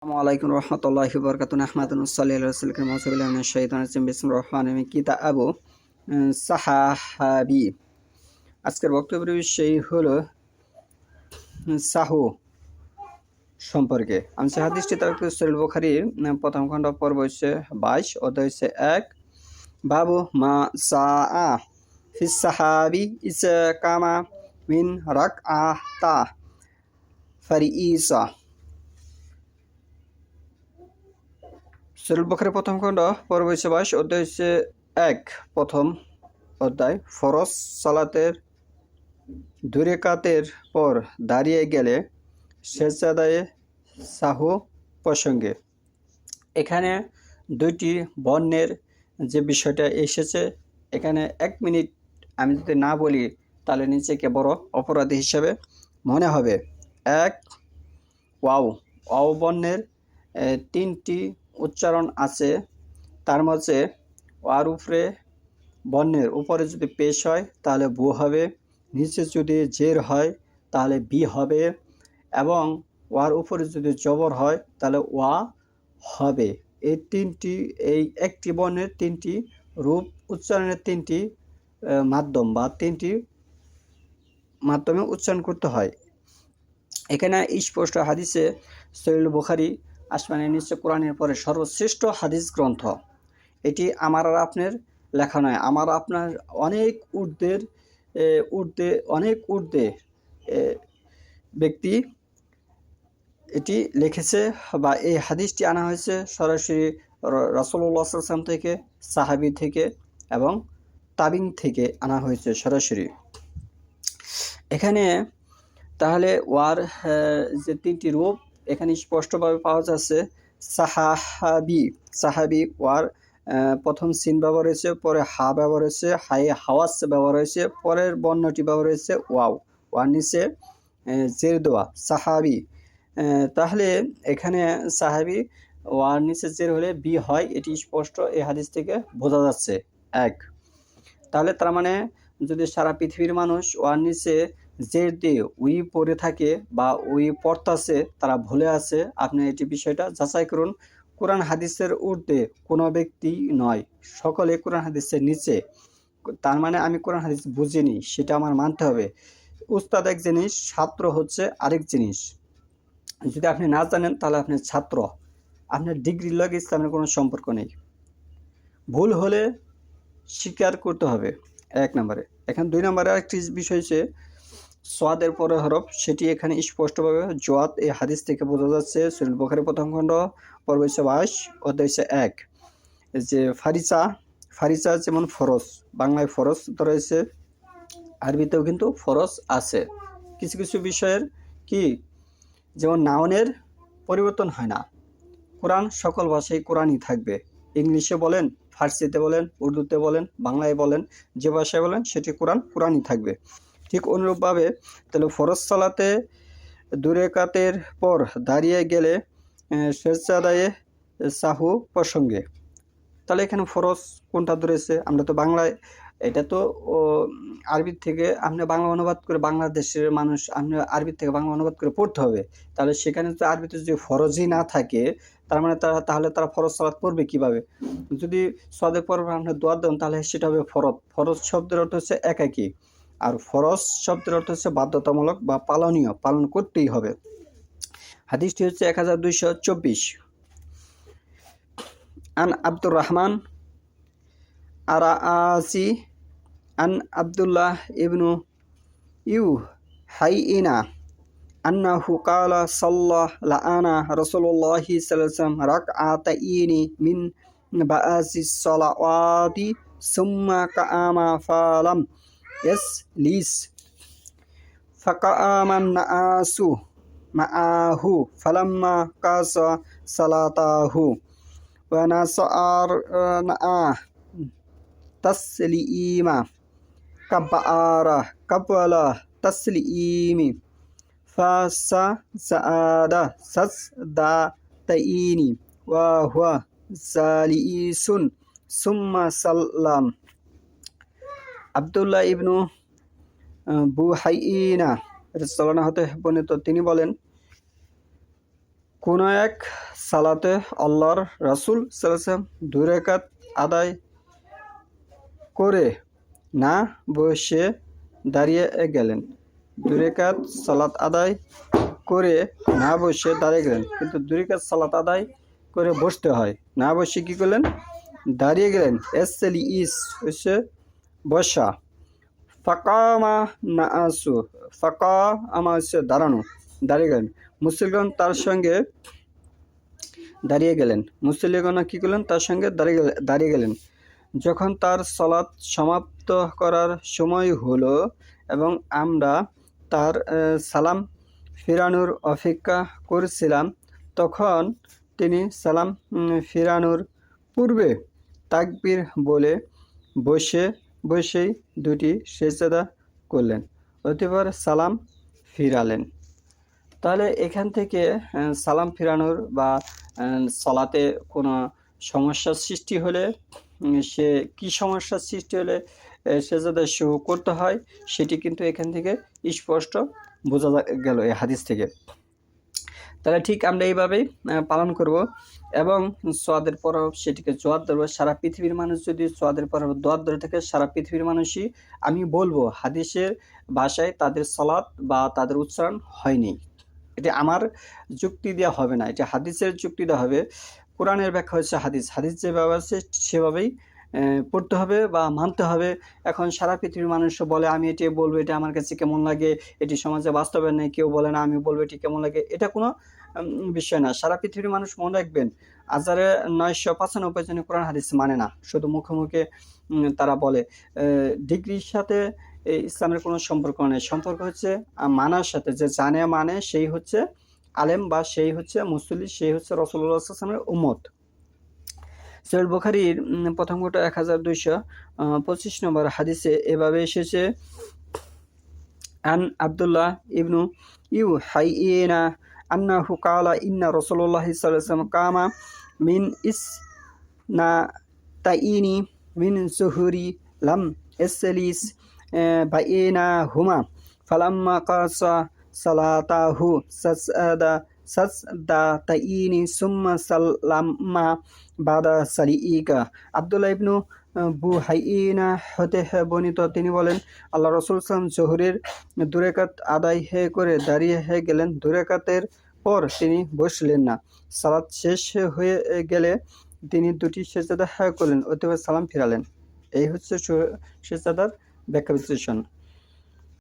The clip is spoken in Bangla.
আসসালামু রহমতুল্লাহি ওয়া বারাকাতুহু আহমাদুন সাল্লাল্লাহু আলাইহি ওয়াসাল্লাম মাউযুবিল্লাহি মিনাশ শাইতানির রাজিম বিসমিল্লাহির রহমানির রহিম কিতাবু সাহাবি। আজকের বক্তব্যের বিষয় হলো সাহু সম্পর্কে। আমি হাদিসটি তারক সহিহ বুখারীর প্রথম খণ্ড পর্ব হচ্ছে 22 অধ্যায় হচ্ছে 1 বাবু মা সাআ ফিস সাহাবি ইসকামা মিন রাকআতা ফারিইসা। সহিহ বুখারী প্রথম খণ্ড পর্ব হচ্ছে 22 অধ্যায় হচ্ছে 1 প্রথম অধ্যায় ফরজ সালাতের 2 রাকাতের পর দাঁড়িয়ে গেলে সেজদায়ে সাহু প্রসঙ্গে। এখানে দুইটি বর্ণের যে বিষয়টা এসেছে, এখানে 1 মিনিট আমি যদি না বলি তাহলে নিজেকে বড় অপরাধী হিসেবে মনে হবে। 1 ওয়াও ওয়াও বর্ণের 3টি উচ্চারণ আছে, তার মধ্যে ওয়ার উপরে বর্ণের উপরে যদি পেশ হয় তাহলে বু হবে, নিচে যদি জের হয় তাহলে বি হবে, এবং ওয়ার উপরে যদি জবর হয় তাহলে ওয়া হবে। এই একটি বর্ণের 3টি রূপ উচ্চারণের 3টি মাধ্যম বা 3টি মাধ্যমে উচ্চারণ করতে হয়। এখানে স্পষ্ট হাদিসে সহিহ বুখারী আসমানের নিচে কোরআনের পরে সর্বশ্রেষ্ঠ হাদিস গ্রন্থ। এটি আমার আর আপনার লেখা নয়, আমার আপনার অনেক ঊর্ধ্বে ব্যক্তি এটি লিখেছে, বা এই হাদিসটি আনা হয়েছে সরাসরি রাসূলুল্লাহ সাল্লাল্লাহু আলাইহি ওয়াসাল্লাম থেকে, সাহাবী থেকে এবং তাবিন থেকে আনা হয়েছে সরাসরি। এখানে তাহলে ওয়ার যে 3টি রূপ এখানে স্পষ্টভাবে পাওয়া যাচ্ছে। সাহাবি ওয়ার প্রথম সিন ব্যবহার হয়েছে, পরে হা ব্যবহার হয়েছে, হায়ে হাওয়াস ব্যবহার হয়েছে, পরের বর্ণটি ব্যবহার হয়েছে ওয়ার নিচে জের দেওয়া সাহাবি। তাহলে এখানে সাহাবি ওয়ার নিচে জের হলে বি হয়, এটি স্পষ্ট এই হাদিস থেকে বোঝা যাচ্ছে। 1 তাহলে তার মানে যদি সারা পৃথিবীর মানুষ ওয়ার নিচে জের দিয়ে উই পড়ে থাকে বা উই পড়তাছে, তারা ভুলে আছে, আপনি এটি বিষয়টা যাচাই করুন। কোরআন হাদিসের ঊর্ধ্বে কোনো ব্যক্তি নয়, সকলে কোরআন হাদিসের নিচে। তার মানে আমি কোরআন হাদিস বুঝিনি, সেটা আমার মানতে হবে। উস্তাদ এক জিনিস, ছাত্র হচ্ছে আরেক জিনিস। যদি আপনি না জানেন তাহলে আপনি ছাত্র, আপনার ডিগ্রির লগে ইসলামের কোনো সম্পর্ক নেই। ভুল হলে স্বীকার করতে হবে 1 নম্বরে। এখন 2 নম্বরে আরেকটি বিষয় হচ্ছে সোয়াদের পরে হরফ, সেটি এখানে স্পষ্টভাবে জোয়াত এই হাদিস থেকে বোঝা যাচ্ছে। সহিহ বুখারী প্রথম খণ্ড পর্ব 22 অধ্যায় 1 যে ফারিসা যেমন ফরজ, বাংলায় ফরজ রয়েছে, আরবিতেও কিন্তু ফরজ আছে। কিছু কিছু বিষয়ের কি, যেমন নাউনের পরিবর্তন হয় না। কোরআন সকল ভাষায় কোরআনই থাকবে, ইংলিশে বলেন, ফার্সিতে বলেন, উর্দুতে বলেন, বাংলায় বলেন, যে ভাষায় বলেন সেটি কোরআনই থাকবে। ঠিক অনুরূপভাবে তাহলে ফরজ সালাতে 2 রাকাতের পর দাঁড়িয়ে গেলে সেজদায়ে সাহু প্রসঙ্গে। তাহলে এখানে ফরজ কোনটা ধরেছে? আমরা তো বাংলায়, এটা তো আরবি থেকে আপনি বাংলা অনুবাদ করে, বাংলাদেশের মানুষ আপনি আরবি থেকে বাংলা অনুবাদ করে পড়তে হবে। তাহলে সেখানে তো আরবিতে যদি ফরজই না থাকে, তার মানে তাহলে তারা ফরজ সালাত পড়বে কিভাবে? যদি সাদের পর আপনি দোয়া দেন তাহলে সেটা হবে ফরজ। ফরজ শব্দের অর্থ হচ্ছে একাকী, আর ফরজ শব্দের অর্থ হচ্ছে বাধ্যতামূলক বা পালনীয়, পালন করতেই হবে। হাদিসটি হচ্ছে 1224। আন আব্দুর রহমান আরাআসি আন আব্দুল্লাহ ইবনু ইউহাইনা আন্নাহু ক্বালা সাল্লাল্লাহু রাসূলুল্লাহি সাল্লাল্লাহু আলাইহি ওয়াসাল্লাম রাকআতাইনি মিন বাআসিস সালাওয়াতি সুম্মা কাআমা ফালাম ইয়াসলিস ফাকাআমান নাসু মাআহু ফালাম্মা কাসা সালাতাহু ওয়া নাসারনা তাসলিমা কাব্বালা তাসলিমি ফাসাজাদা সাজদাতাইনি ওয়া হুয়া জালিসুন সুম্মা সাল্লাম। আব্দুল্লাহ ইবনু বুহাইনা রাদিয়াল্লাহু হতে বর্ণিত, তিনি বলেন, কোনো এক সালাতে আল্লাহর রাসূল সাল্লাল্লাহু আলাইহি ওয়াসাল্লাম 2 রাকাত আদায় করে না বসে দাঁড়িয়ে গেলেন। 2 রাকাত সালাত আদায় করে না বসে দাঁড়িয়ে গেলেন, কিন্তু 2 রাকাত সালাত আদায় করে বসতে হয়, না বসে কি করলেন? দাঁড়িয়ে গেলেন। এসলি ইস হচ্ছে বসা। ফাকামা নাসু, ফাকা আমা হচ্ছে দাঁড়ানো, দাঁড়িয়ে গেলেন। মুসলিগণ তার সঙ্গে দাঁড়িয়ে গেলেন। মুসল্লিগণ কি করলেন? তার সঙ্গে দাঁড়িয়ে গেলেন। যখন তার সালাত সমাপ্ত করার সময় হলো এবং আমরা তার সালাম ফিরানোর অপেক্ষা করছিলাম, তখন তিনি সালাম ফিরানোর পূর্বে তাকবীর বলে বসেই 2টি সেজদা করলেন, অতঃপর সালাম ফিরালেন। তাহলে এখান থেকে সালাম ফিরানোর বা সালাতে কোনো সমস্যার সৃষ্টি হলে সে কি সমস্যার সৃষ্টি হলে সেজদা শুরু করতে হয় সেটি কিন্তু এখান থেকে স্পষ্ট বোঝা গেল এই হাদিস থেকে। তাহলে ঠিক আমরা এইভাবেই পালন করব এবং সোয়াদের পরও সেটিকে জোয়ার ধরবো। সারা পৃথিবীর মানুষ যদি সোয়াদের পরও দোয়ার ধরে থাকে, সারা পৃথিবীর মানুষই আমি বলবো হাদিসের ভাষায় তাদের সালাত বা তাদের উচ্চারণ হয়নি। এটি আমার যুক্তি দেওয়া হবে না, এটা হাদিসের যুক্তি দেওয়া হবে। কোরআনের ব্যাখ্যা হচ্ছে হাদিস, হাদিস যেভাবে আছে সেভাবেই পড়তে হবে বা মানতে হবে। এখন সারা পৃথিবীর মানুষ বলে আমি এটি বলবো, এটা আমার কাছে কেমন লাগে, এটি সমাজে বাস্তবে নেই, কেউ বলে না আমি বলবো এটি কেমন লাগে, এটা কোনো বিষয় না। সারা পৃথিবীর মানুষ মনে রাখবেন 995 জনে কোরআন হাদিস মানে না, শুধু মুখে মুখে তারা বলে। ডিগ্রির সাথে ইসলামের কোনো সম্পর্ক নেই, সম্পর্ক হচ্ছে মানার সাথে। যে জানে মানে সেই হচ্ছে আলেম বা সেই হচ্ছে মুসল্লি, সেই হচ্ছে রাসূলুল্লাহ সাল্লাল্লাহু আলাইহি ওয়াসাল্লামের উম্মত। সহিহ বুখারীর প্রথম খণ্ড 1225 নম্বর হাদিসে এভাবে এসেছে, আন আব্দুল্লাহ ইবনু ইউহাইয়িনা আন্নাহু ক্বালা ইন্না রাসূলুল্লাহ সাল্লাল্লাহু আলাইহি ওয়াসাল্লাম কামা মিন ইসনাতাইনি মিন যুহুরি লাম ইয়াসলিস বাইনাহুমা ফালাম্মা কাসা সালাতাহু সাজদাতাইনি সুম্মা সাল্লামা বাদা সালিকা। আব্দুল্লাহ ইবনু বুহাইনা হতে বর্ণিত, তিনি বলেন আল্লাহ রাসূল সাল্লাল্লাহু আলাইহি ওয়াসাল্লাম যোহরের 2 রাকাত আদায় করে দাঁড়িয়ে গেলেন। 2 রাকাতের পর তিনি বসলেন না। সালাত শেষ হয়ে গেলে তিনি 2টি সেজদা করলেন, অতঃপর সালাম ফিরালেন। এই হচ্ছে সেজদার ব্যাখ্যা বিশ্লেষণ।